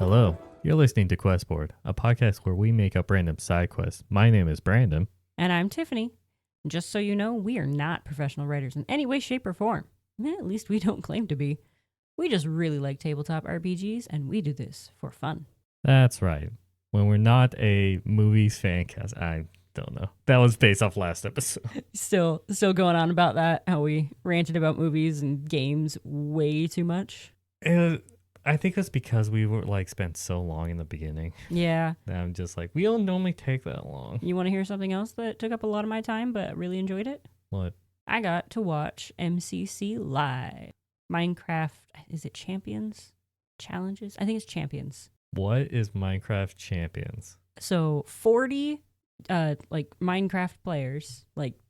Hello, you're listening to Questboard, a podcast where we make up random side quests. My name is Brandon. And I'm Tiffany. Just so you know, we are not professional writers in any way, shape, or form. At least we don't claim to be. We just really like tabletop RPGs, and we do this for fun. That's right. When we're not a movies fan cast, I don't know. That was based off last episode. Still going on about that, how we ranted about movies and games way too much. I think it's because we were spent so long in the beginning. Yeah. That I'm just like, we don't normally take that long. You want to hear something else that took up a lot of my time, but I really enjoyed it? What? I got to watch MCC live. Minecraft, is it Champions? Challenges? I think it's Champions. What is Minecraft Champions? So 40 Minecraft players,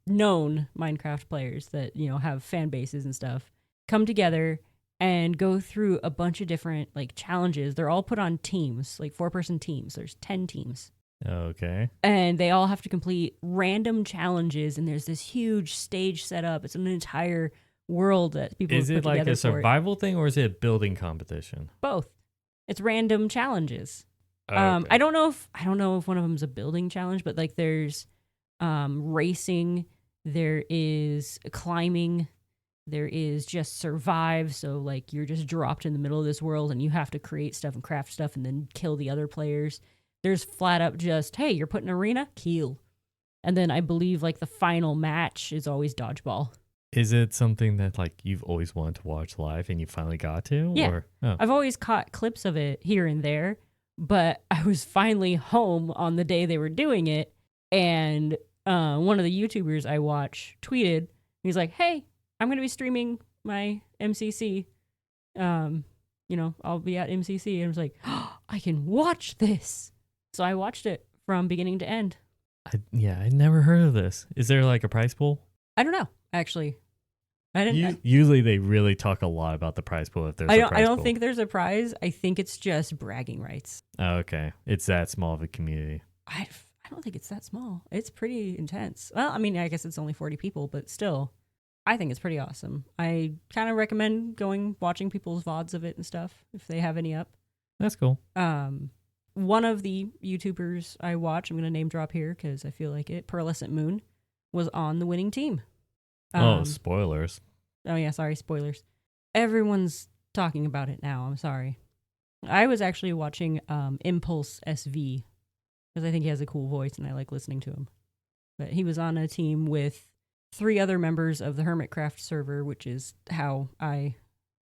known Minecraft players that, have fan bases and stuff, come together and go through a bunch of different challenges. They're all put on teams, 4-person teams. There's 10 teams. Okay. And they all have to complete random challenges, and there's this huge stage set up. It's an entire world that people have put together. Is it like a survival thing, or is it a building competition? Both. It's random challenges. Okay. I don't know if one of them is a building challenge, but there's racing, there is climbing, there is just survive. So you're just dropped in the middle of this world and you have to create stuff and craft stuff and then kill the other players. There's flat up just, hey, you're put in an arena, kill. And then I believe the final match is always dodgeball. Is it something that you've always wanted to watch live and you finally got to? Yeah. Or, oh. I've always caught clips of it here and there, but I was finally home on the day they were doing it. And one of the YouTubers I watch tweeted, he's like, hey, I'm going to be streaming my MCC. I'll be at MCC. And I was like, oh, I can watch this. So I watched it from beginning to end. I'd never heard of this. Is there a prize pool? I don't know, actually. I didn't. Usually they really talk a lot about the prize pool if there's a prize pool. I don't think there's a prize. I think it's just bragging rights. Oh, okay. It's that small of a community. I don't think it's that small. It's pretty intense. Well, I mean, I guess it's only 40 people, but still, I think it's pretty awesome. I kind of recommend watching people's VODs of it and stuff if they have any up. That's cool. One of the YouTubers I watch, I'm going to name drop here because I feel like it, Pearlescent Moon, was on the winning team. Spoilers. Oh, yeah, sorry, spoilers. Everyone's talking about it now. I'm sorry. I was actually watching Impulse SV because I think he has a cool voice and I like listening to him. But he was on a team with 3 other members of the Hermitcraft server, which is how I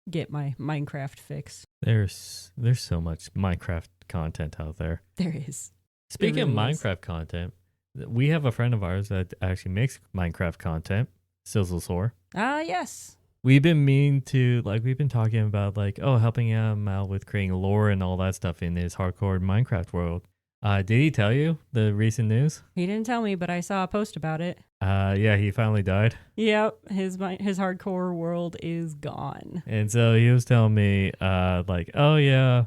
get my Minecraft fix. There's so much Minecraft content out there. There is. Speaking of Minecraft content, we have a friend of ours that actually makes Minecraft content, Sizzlesaur. Ah, yes. We've been we've been talking about helping him out with creating lore and all that stuff in his hardcore Minecraft world. Did he tell you the recent news? He didn't tell me, but I saw a post about it. Yeah, he finally died. Yep, his hardcore world is gone. And so he was telling me, oh yeah,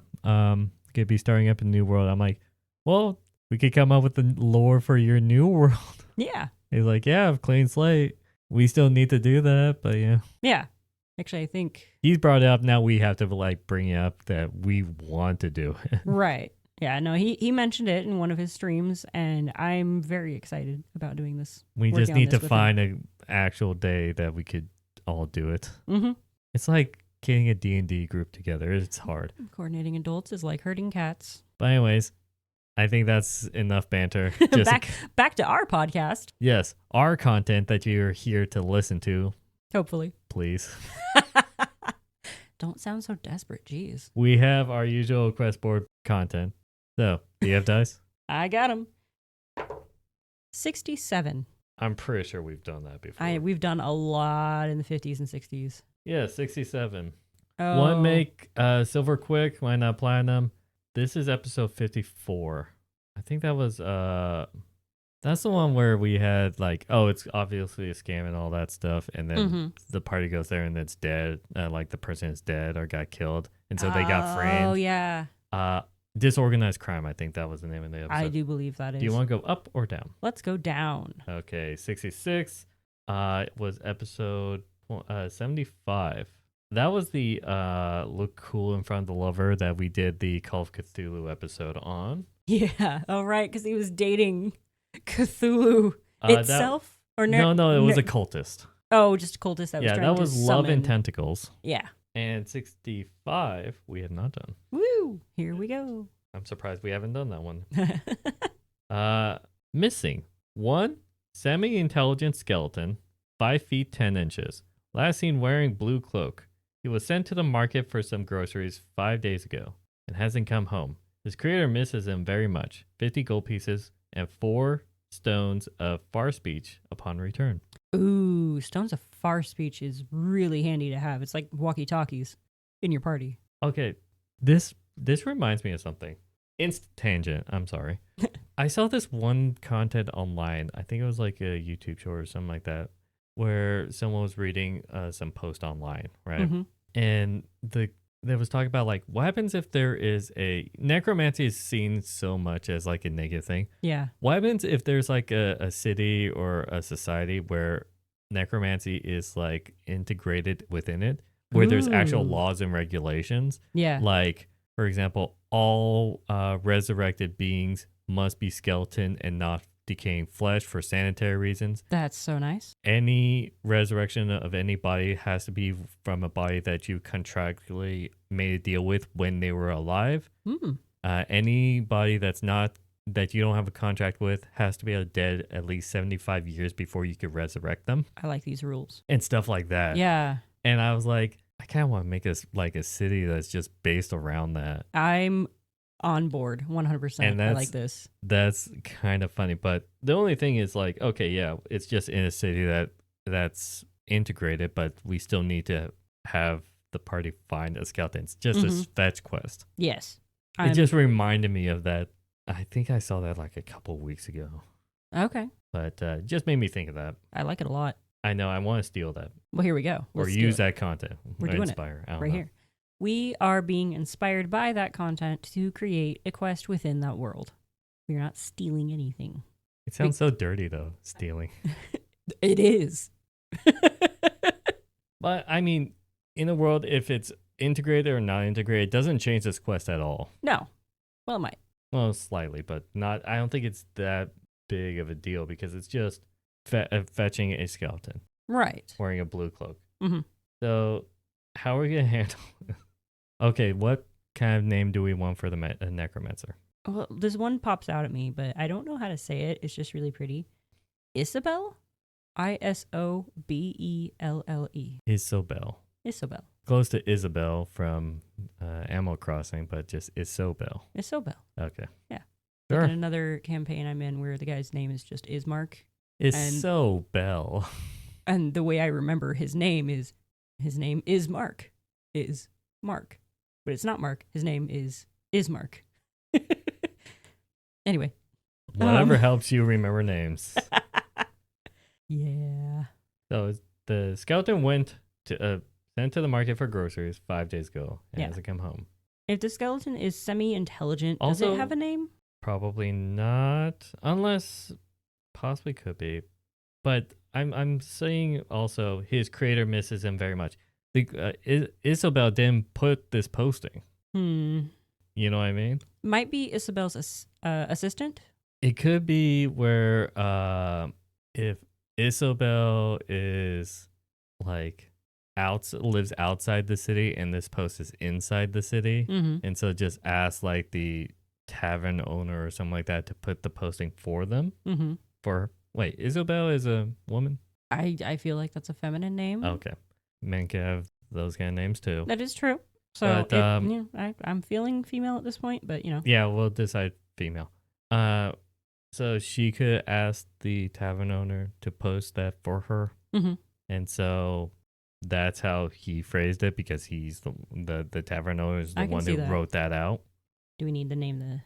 could be starting up a new world. I'm like, well, we could come up with the lore for your new world. Yeah. He's like, yeah, clean slate. We still need to do that, but yeah. Yeah. Actually, I think he's brought it up. Now we have to bring it up that we want to do it. Right. Yeah, no, he mentioned it in one of his streams, and I'm very excited about doing this. We just need to find an actual day that we could all do it. Mm-hmm. It's like getting a D&D group together. It's hard. Coordinating adults is like herding cats. But anyways, I think that's enough banter. Back to our podcast. Yes, our content that you're here to listen to. Hopefully. Please. Don't sound so desperate, jeez. We have our usual quest board content. So, do you have dice? I got them. 67. I'm pretty sure we've done that before. We've done a lot in the 50s and 60s. Yeah, 67. Oh. One make silver quick, why not platinum? This is episode 54. I think that was that's the one where we had it's obviously a scam and all that stuff, and then the party goes there and it's dead, the person is dead or got killed, and so they got framed. Oh yeah. Disorganized crime, I think that was the name of the episode. I do believe that is. Do you want to go up or down? Let's go down. Okay, 66 was episode 75. That was the look cool in front of the lover that we did the Call of Cthulhu episode on. Yeah. Oh, right. Because he was dating Cthulhu That itself? Or no, it was a cultist. Oh, just a cultist that was Yeah, trying that to was Love and summon. Tentacles. Yeah. And 65 we had not done. Woo! Here we go. I'm surprised we haven't done that one. Missing. 1 semi-intelligent skeleton, 5 feet 10 inches. Last seen wearing blue cloak. He was sent to the market for some groceries 5 days ago and hasn't come home. His creator misses him very much. 50 gold pieces and 4 stones of far speech upon return. Ooh, stones of far speech is really handy to have. It's like walkie-talkies in your party. Okay, this reminds me of something. Instant tangent. I'm sorry. I saw this one content online. I think it was like a YouTube show or something like that, where someone was reading some post online, right? Mm-hmm. And there was talking about like what happens if there is a necromancy is seen so much as like a negative thing. Yeah. What happens if there's like a city or a society where necromancy is like integrated within it, where there's actual Ooh. laws and regulations? Yeah. Like, for example, all resurrected beings must be skeleton and not decaying flesh for sanitary reasons. That's so nice. Any resurrection of any body has to be from a body that you contractually made a deal with when they were alive. Hmm. Any body that you don't have a contract with has to be dead at least 75 years before you could resurrect them I like these rules. and stuff like that. Yeah. And I was like, I kind of want to make this like a city that's just based around that. I'm on board 100%. And I like this. That's kind of funny. But the only thing is like, okay, yeah, it's just in a city that's integrated, but we still need to have the party find a skeleton. It's just a fetch quest. Yes. It just reminded me of that. I think I saw that like a couple weeks ago. Okay. But just made me think of that. I like it a lot. I know I want to steal that Well, here we go. or Let's use do it. that content. We're or doing inspire. I don't right know. here. We are being inspired by that content to create a quest within that world. We're not stealing anything. It sounds so dirty though, stealing. It is. But I mean, in a world, if it's integrated or not integrated, it doesn't change this quest at all. No. Well, it might. Well, slightly, but not. I don't think it's that big of a deal because it's just fetching a skeleton Right. wearing a blue cloak. Mm-hmm. So, how are we gonna handle it? Okay, what kind of name do we want for the necromancer? Well, this one pops out at me, but I don't know how to say it. It's just really pretty. Isabel? Isobelle. Isobel. Isabel. Close to Isabel from Animal Crossing, but just Isobel. Isobel. Okay. Yeah. Sure. And another campaign I'm in where the guy's name is just Ismark. Isobel. And the way I remember his name is Mark. Is Mark. But it's not Mark. His name is Mark. Anyway. Whatever helps you remember names. Yeah. So the skeleton went to sent to the market for groceries 5 days ago and hasn't come home. If the skeleton is semi-intelligent, does Also- it have a name? Probably not, unless possibly could be. But I'm saying also his creator misses him very much. Isabel didn't put this posting. You know what I mean? Might be Isabel's assistant. It could be where if Isabel is like lives outside the city and this post is inside the city, Mm-hmm. and so just ask like the tavern owner or something like that to put the posting for them. Mm-hmm. Wait, Isabel is a woman? I feel like that's a feminine name. Okay, men can have those kind of names too. That is true. So But, I'm feeling female at this point, but Yeah, we'll decide female. So she could ask the tavern owner to post that for her. Mm-hmm. And so that's how he phrased it because he's the tavern owner is the I can one see who that. wrote that out. Do we need to name the?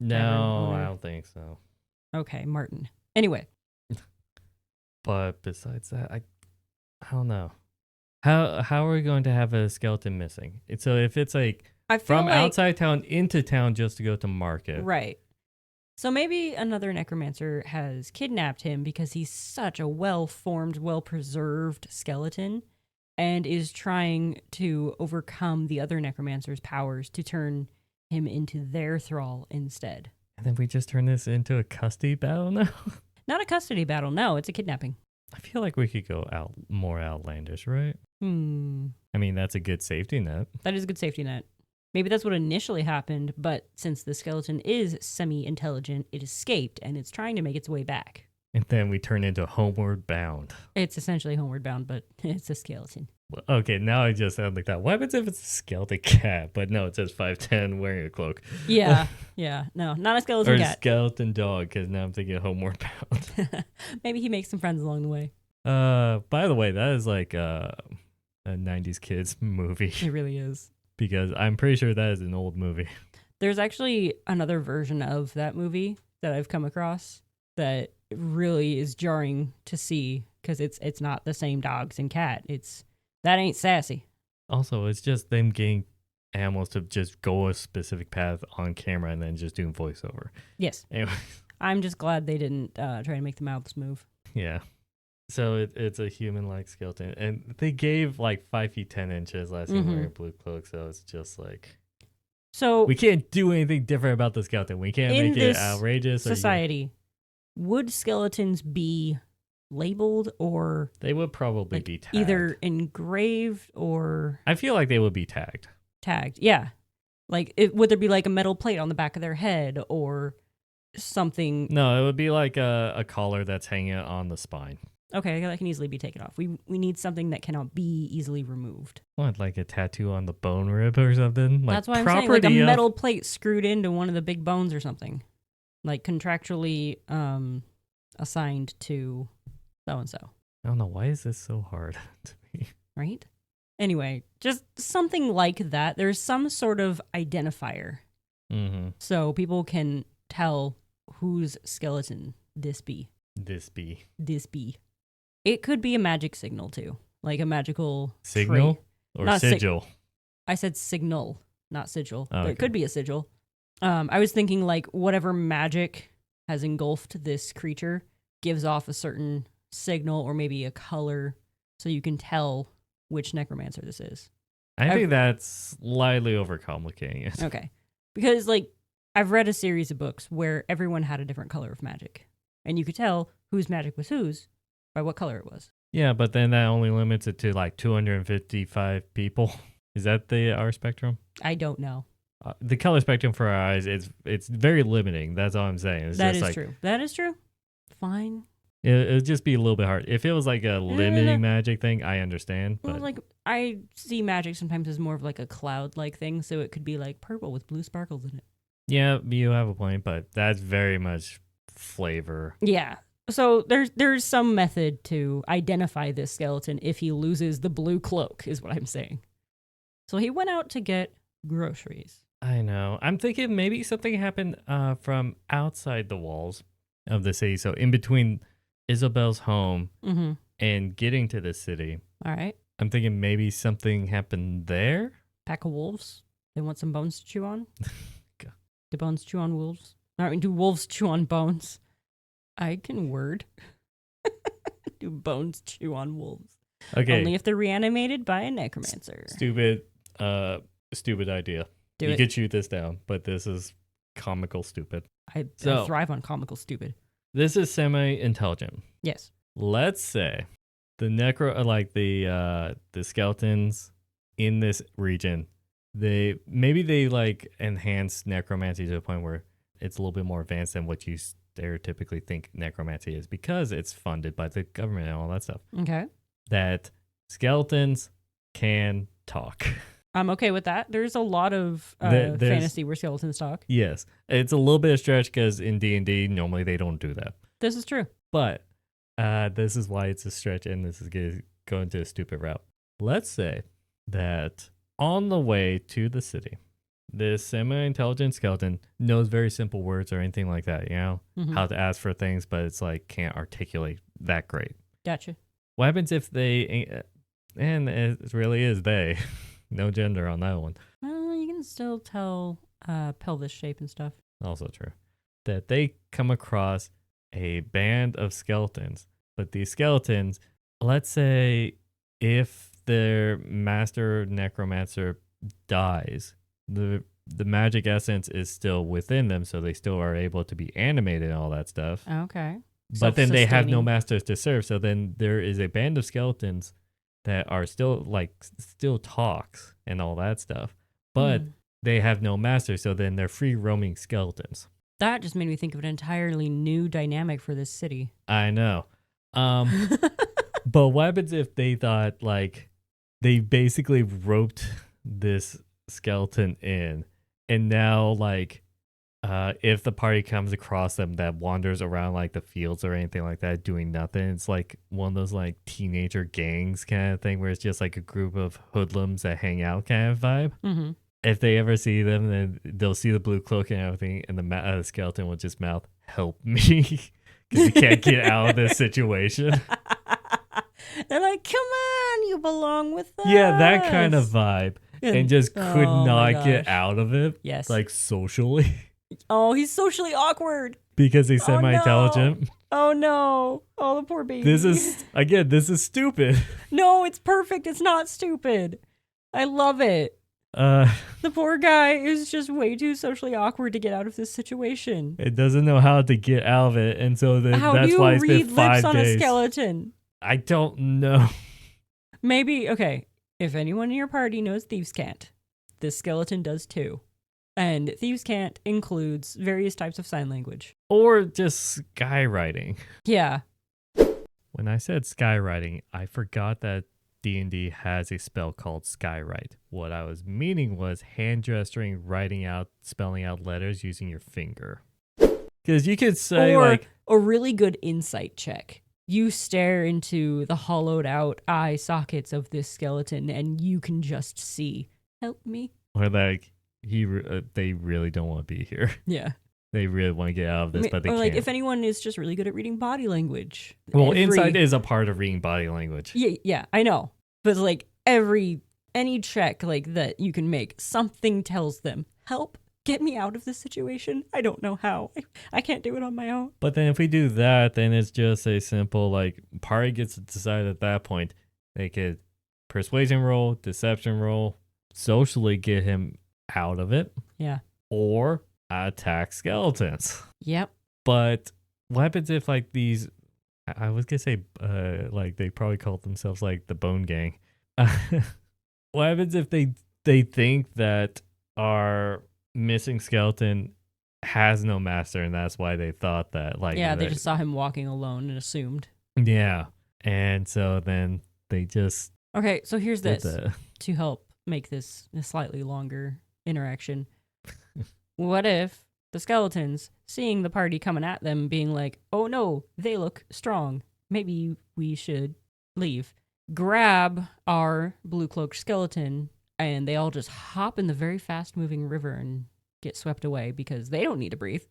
No, owner. I don't think so. Okay, Martin. Anyway, But besides that, I don't know. How are we going to have a skeleton missing? So if it's like I feel from like, outside town into town just to go to market. right. So maybe another necromancer has kidnapped him because he's such a well-formed, well-preserved skeleton. and is trying to overcome the other necromancer's powers to turn him into their thrall instead. And then we just turn this into a custody battle now? Not a custody battle, no, it's a kidnapping. I feel like we could go out more outlandish, right? I mean, that's a good safety net. That is a good safety net. Maybe that's what initially happened, but since the skeleton is semi-intelligent, it escaped and it's trying to make its way back. And then we turn into Homeward Bound. It's essentially Homeward Bound, but it's a skeleton. Okay, now I just sound like that. What happens if it's a skeleton cat? But no, it says 5'10", wearing a cloak. Yeah, yeah. No, not a skeleton or cat. Or skeleton dog, because now I'm thinking of Homeward Bound. Maybe he makes some friends along the way. By the way, that is like a 90s kids movie. It really is. Because I'm pretty sure that is an old movie. There's actually another version of that movie that I've come across that really is jarring to see because it's not the same dogs and cat. That ain't sassy. Also, it's just them getting animals to just go a specific path on camera and then just doing voiceover. Yes. Anyway. I'm just glad they didn't try to make the mouths move. Yeah. So it's a human-like skeleton. And they gave like 5 feet 10 inches last time wearing a blue cloak. So it's just like... So we can't do anything different about the skeleton. We can't make it outrageous. Society, would skeletons be labeled or... They would probably be tagged. Either engraved or... I feel like they would be tagged. Tagged, yeah. Like, would there be like a metal plate on the back of their head or something? No, it would be like a collar that's hanging on the spine. Okay, that can easily be taken off. We need something that cannot be easily removed. What, like a tattoo on the bone rib or something? Like that's why I'm saying, like a metal plate screwed into one of the big bones or something. Like contractually assigned to so-and-so. I don't know. Why is this so hard to me? Right? Anyway, just something like that. There's some sort of identifier. Mm-hmm. So people can tell whose skeleton this be. This be. It could be a magic signal, too. Like a magical... Signal? trait. Or not sigil? I said signal, not sigil. Oh, okay. It could be a sigil. I was thinking like whatever magic has engulfed this creature gives off a certain signal or maybe a color so you can tell which necromancer this is. I think that's slightly overcomplicating it. Okay. Because like I've read a series of books where everyone had a different color of magic. And you could tell whose magic was whose by what color it was. Yeah, but then that only limits it to like 255 people. Is that our spectrum? I don't know. The color spectrum for our eyes, it's very limiting. That's all I'm saying. It's that just is like, true. That is true. Fine. It'd just be a little bit hard. If it was like a limiting magic thing, I understand. But well, like I see magic sometimes as more of like a cloud-like thing, so it could be like purple with blue sparkles in it. Yeah, you have a point, but that's very much flavor. Yeah. So there's some method to identify this skeleton if he loses the blue cloak, is what I'm saying. So he went out to get groceries. I know. I'm thinking maybe something happened from outside the walls of the city. So in between Isabel's home and getting to the city. All right. I'm thinking maybe something happened there. Pack of wolves. They want some bones to chew on. God. Do bones chew on wolves? I mean, do wolves chew on bones? I can word. Do bones chew on wolves? Okay. Only if they're reanimated by a necromancer. Stupid idea. You could shoot this down, but this is comical stupid. I thrive on comical stupid. This is semi-intelligent. Yes. Let's say the the skeletons in this region, they like enhance necromancy to the point where it's a little bit more advanced than what you stereotypically think necromancy is because it's funded by the government and all that stuff. Okay. That skeletons can talk. I'm okay with that. There's a lot of fantasy where skeletons talk. Yes. It's a little bit of stretch because in D&D, normally they don't do that. This is true. But this is why it's a stretch and this is going to a stupid route. Let's say that on the way to the city, this semi-intelligent skeleton knows very simple words or anything like that, you know? How to ask for things, but it's like can't articulate that great. Gotcha. What happens if they, and it really is they, no gender on that one. You can still tell pelvis shape and stuff. Also true. That they come across a band of skeletons, but these skeletons, let's say if their master necromancer dies, the magic essence is still within them, so they still are able to be animated and all that stuff. Okay. But then they have no Self-sustaining. masters to serve. So then there is a band of skeletons that are still still talks and all that stuff. But they have no master, so then they're free roaming skeletons. That just made me think of an entirely new dynamic for this city. I know. But what happens if they thought like they basically roped this skeleton in, and now like if the party comes across them that wanders around like the fields or anything like that doing nothing, it's like one of those like teenager gangs kind of thing where it's just like a group of hoodlums that hang out kind of vibe. Mm-hmm. If they ever see them, then they'll see the blue cloak and everything, and the skeleton will just mouth, "Help me," because he can't get out of this situation. They're like, "Come on, you belong with us." Yeah, that kind of vibe. And just could Oh my not get gosh. out of it. Yes. Like socially. Oh, he's socially awkward. Because he's Oh, no. semi-intelligent. Oh no. Oh, the poor baby. This is stupid. No, it's perfect. It's not stupid. I love it. The The poor guy is just way too socially awkward to get out of this situation. it doesn't know how to get out of it, and so How do that's you why it's read been 5 lips on days. a skeleton? I don't know. Maybe, okay, if anyone in your party knows Thieves' Cant, this skeleton does too. And Thieves' Cant includes various types of sign language. Or just skywriting. Yeah. When I said skywriting, I forgot that D&D has a spell called skywrite. What I was meaning was hand gesturing, writing out, spelling out letters using your finger. Because you could say Or like, a really good insight check. You stare into the hollowed out eye sockets of this skeleton and you can just see, "Help me." or like they really don't want to be here. Yeah. They really want to get out of this, but they or can't. like if anyone is just really good at reading body language. Well, insight is a part of reading body language. Yeah, I know. But like any check like that you can make, something tells them, "Help, get me out of this situation. I don't know how. I can't do it on my own." But then if we do that, then it's just a simple like party gets to decide at that point. They could persuasion roll, deception roll, socially get him out of it, Yeah. or attack skeletons. Yep. But what happens if like these? I was gonna say like they probably called themselves like the Bone Gang. What happens if they think that our missing skeleton has no master, and that's why they thought that? Like, Yeah, they just saw him walking alone and assumed. yeah, and so then they just Okay, so here's did this the to help make this a slightly longer interaction. What if the skeletons, seeing the party coming at them, being like, "Oh no, they look strong. Maybe we should leave," grab our blue cloaked skeleton, and they all just hop in the very fast moving river and get swept away because they don't need to breathe.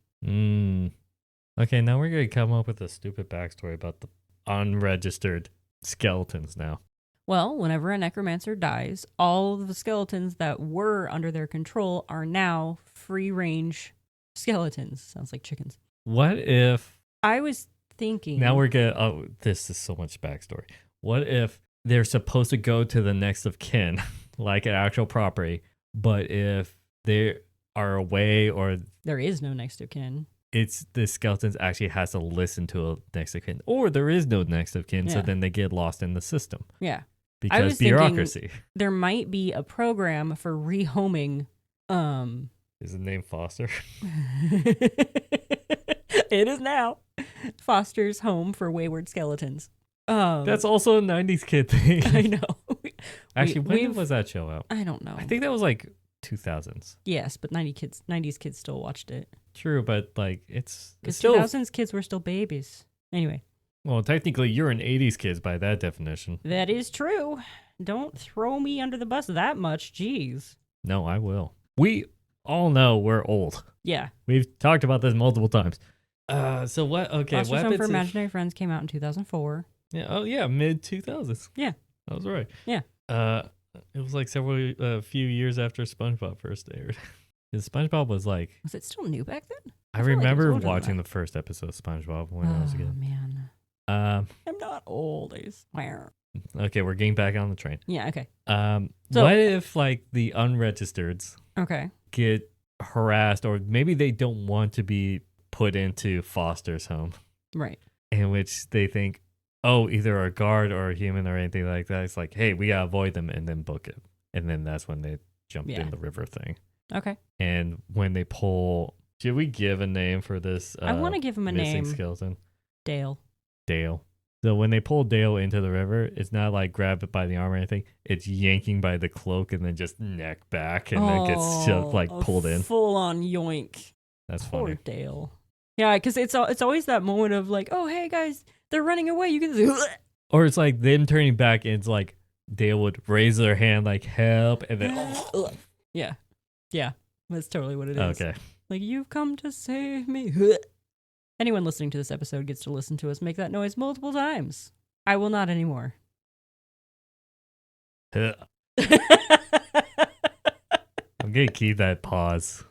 Okay, now we're gonna come up with a stupid backstory about the unregistered skeletons now. Well, whenever a necromancer dies, all of the skeletons that were under their control are now free range skeletons. Sounds like chickens. What if I was thinking. now we're gonna? Oh, this is so much backstory. What if they're supposed to go to the next of kin, like an actual property, but if they are away or There is no next of kin. it's the skeletons actually has to listen to a next of kin, or there is no next of kin, so Yeah. then they get lost in the system Yeah. because was thinking- bureaucracy. There might be a program for rehoming. Is the name Foster? It is now. Foster's Home for Wayward Skeletons. That's also a 90s kid thing. I know. Actually, when we've- was that show out? I don't know. I think that was like 2000s. Yes, but 90s kids still watched it. True, but like it's Because still 2000s kids were still babies. Anyway, well, technically you're an 80s kid by that definition. that is true. Don't throw me under the bus that much. Jeez. No, I will. We all know we're old. Yeah. We've talked about this multiple times. So what? Okay, Foster's what Home for happens if- Imaginary Friends came out in 2004. Yeah. Oh yeah, mid 2000s. Yeah. I was right. Yeah. It was like few years after SpongeBob first aired. 'Cause SpongeBob was like, Was it still new back then? I I feel like it was remember older than watching that. the first episode of SpongeBob when I was a Oh, kid. man. I'm not old, I swear. Okay, we're getting back on the train. Yeah, okay. So- What if like the unregistereds Okay. get harassed, or maybe they don't want to be put into foster's home, Right. in which they think, oh, either a guard or a human or anything like that. It's like, hey, we gotta avoid them, and then book it, and then that's when they jumped in the river thing. Okay. And when they pull, should we give a name for this? I want to give him a missing name. skeleton. Dale. Dale. So when they pull Dale into the river, it's not like grab it by the arm or anything. It's yanking by the cloak and then just neck back and then gets shoved, like pulled in. Full on yoink. That's Poor funny. Dale. Yeah, because it's always that moment of like, oh hey guys, they're running away. You can see. Or it's like them turning back and it's like Dale would raise their hand like help and then Yeah. Yeah. That's totally what it is. okay. Like, you've come to save me. Anyone listening to this episode gets to listen to us make that noise multiple times. I will not anymore. I'm gonna keep that pause.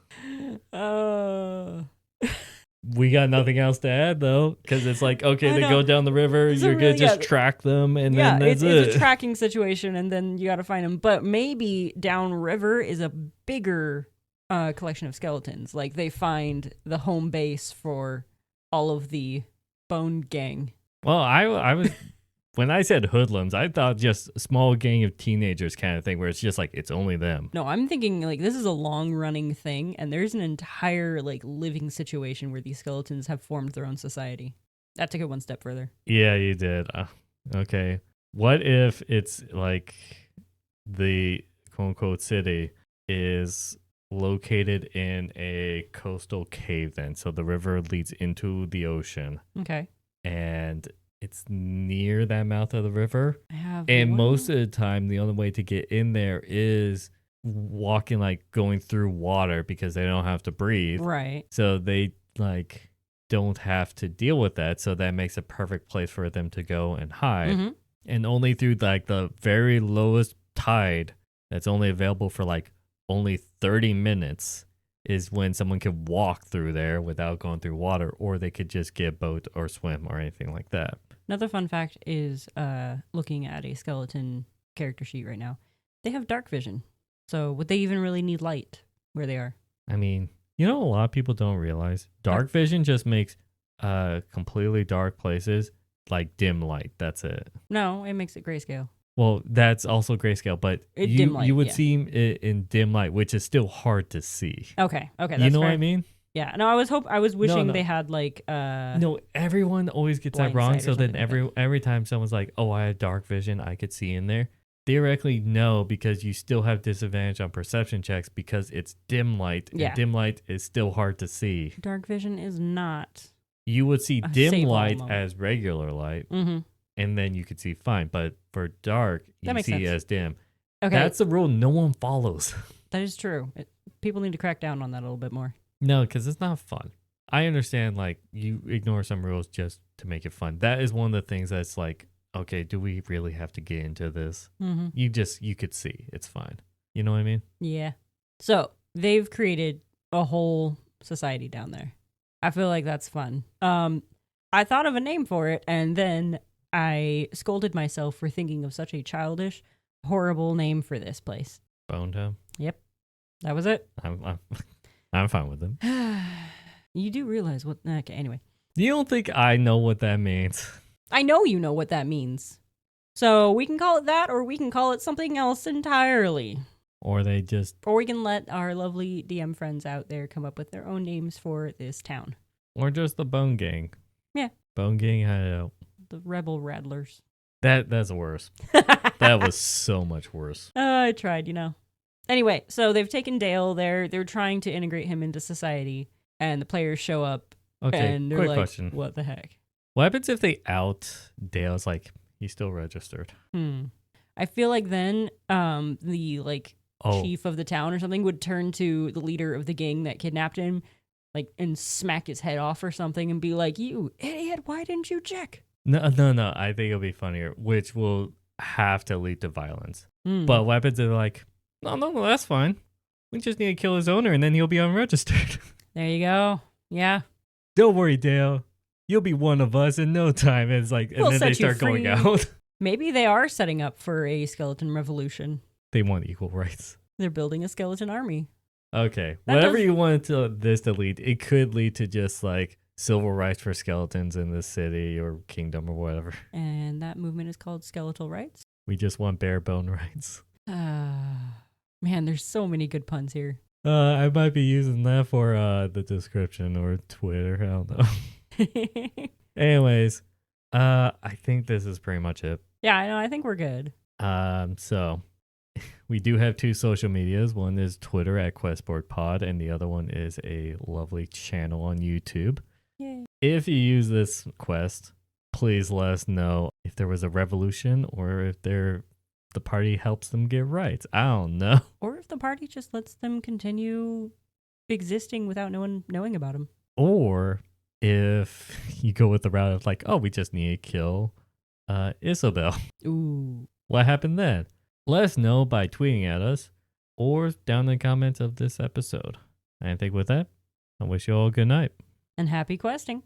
We got nothing else to add though, because it's like, okay, they go down the river, you're gonna just track them, and then that's it. It's a tracking situation, and then you got to find them. But maybe downriver is a bigger collection of skeletons. Like they find the home base for all of the Bone Gang. Well, I was when I said hoodlums, I thought just a small gang of teenagers kind of thing, where it's just like it's only them. No, I'm thinking like this is a long running thing, and there's an entire like living situation where these skeletons have formed their own society. That took it one step further. Yeah, you did. Okay. What if it's like the quote unquote city is located in a coastal cave then? So the river leads into the ocean. Okay. And it's near that mouth of the river. And most of the time, the only way to get in there is walking, like going through water because they don't have to breathe. Right. So they like don't have to deal with that. So that makes a perfect place for them to go and hide. Mm-hmm. And only through like the very lowest tide that's only available for like only 30 minutes is when someone could walk through there without going through water, or they could just get a boat or swim or anything like that. Another fun fact is looking at a skeleton character sheet right now. They have dark vision. So would they even really need light where they are? I mean, you know, a lot of people don't realize dark vision just makes completely dark places like dim light. That's it. No, it makes it grayscale. Well, that's also grayscale, but Dim light, you would yeah. see it in dim light, which is still hard to see. Okay, that's you know fair. what I mean? Yeah. No, I was wishing No. they had like No, everyone always gets that blind wrong. sight or So then something like every time someone's like, "Oh, I have dark vision, I could see in there." Theoretically, no, because you still have disadvantage on perception checks because it's dim light, Yeah. and dim light is still hard to see. dark vision is not. You would see A dim save all light moment. as regular light, Mm-hmm. and then you could see fine. But for dark, That you makes see sense. as dim. Okay, That's a rule no one follows. that is true. People need to crack down on that a little bit more. No, because it's not fun. I understand, like, you ignore some rules just to make it fun. That is one of the things that's like, okay, do we really have to get into this? Mm-hmm. You could see. It's fine. You know what I mean? Yeah. So they've created a whole society down there. I feel like that's fun. I thought of a name for it, and then I scolded myself for thinking of such a childish, horrible name for this place. Bone Town. That was it. I'm fine with them. You do realize what... Okay, anyway. You don't think I know what that means? I know you know what that means. So we can call it that, or we can call it something else entirely. Or they just... Or we can let our lovely DM friends out there come up with their own names for this town. Or just the Bone Gang. Yeah. Bone Gang Hideout. The Rebel Rattlers. That's worse. That was so much worse. I tried, you know. Anyway, so they've taken Dale. They're trying to integrate him into society, and the players show up, Okay, and they're quick like, question. "What the heck?" What happens if they out Dale's like, he's still registered? I feel like then the like Oh, chief of the town or something would turn to the leader of the gang that kidnapped him, like, and smack his head off or something, and be like, "You idiot! Why didn't you check?" no. I think it'll be funnier, which will have to lead to violence. Hmm. But what happens if they're like, no, that's fine. We just need to kill his owner and then he'll be unregistered. There you go. Yeah. Don't worry, Dale. You'll be one of us in no time. And it's like, and We'll then they set you start going free. out. Maybe they are setting up for a skeleton revolution. They want equal rights. They're building a skeleton army. Okay. That Whatever does- you want this to lead, it could lead to just like civil rights for skeletons in this city or kingdom or whatever. And that movement is called skeletal rights. We just want bare bone rights. Man, there's so many good puns here. I might be using that for the description or Twitter. I don't know. Anyways, I think this is pretty much it. Yeah, I know. I think we're good. So we do have 2 social medias. One is Twitter at QuestboardPod, and the other one is a lovely channel on YouTube. Yay. If you use this quest, please let us know if there was a revolution or if the party helps them get rights. I don't know. Or if the party just lets them continue existing without no one knowing about them. Or if you go with the route of like, oh, we just need to kill Isabel. Ooh. What happened then? Let us know by tweeting at us or down in the comments of this episode. And I think with that, I wish you all a good night. And happy questing.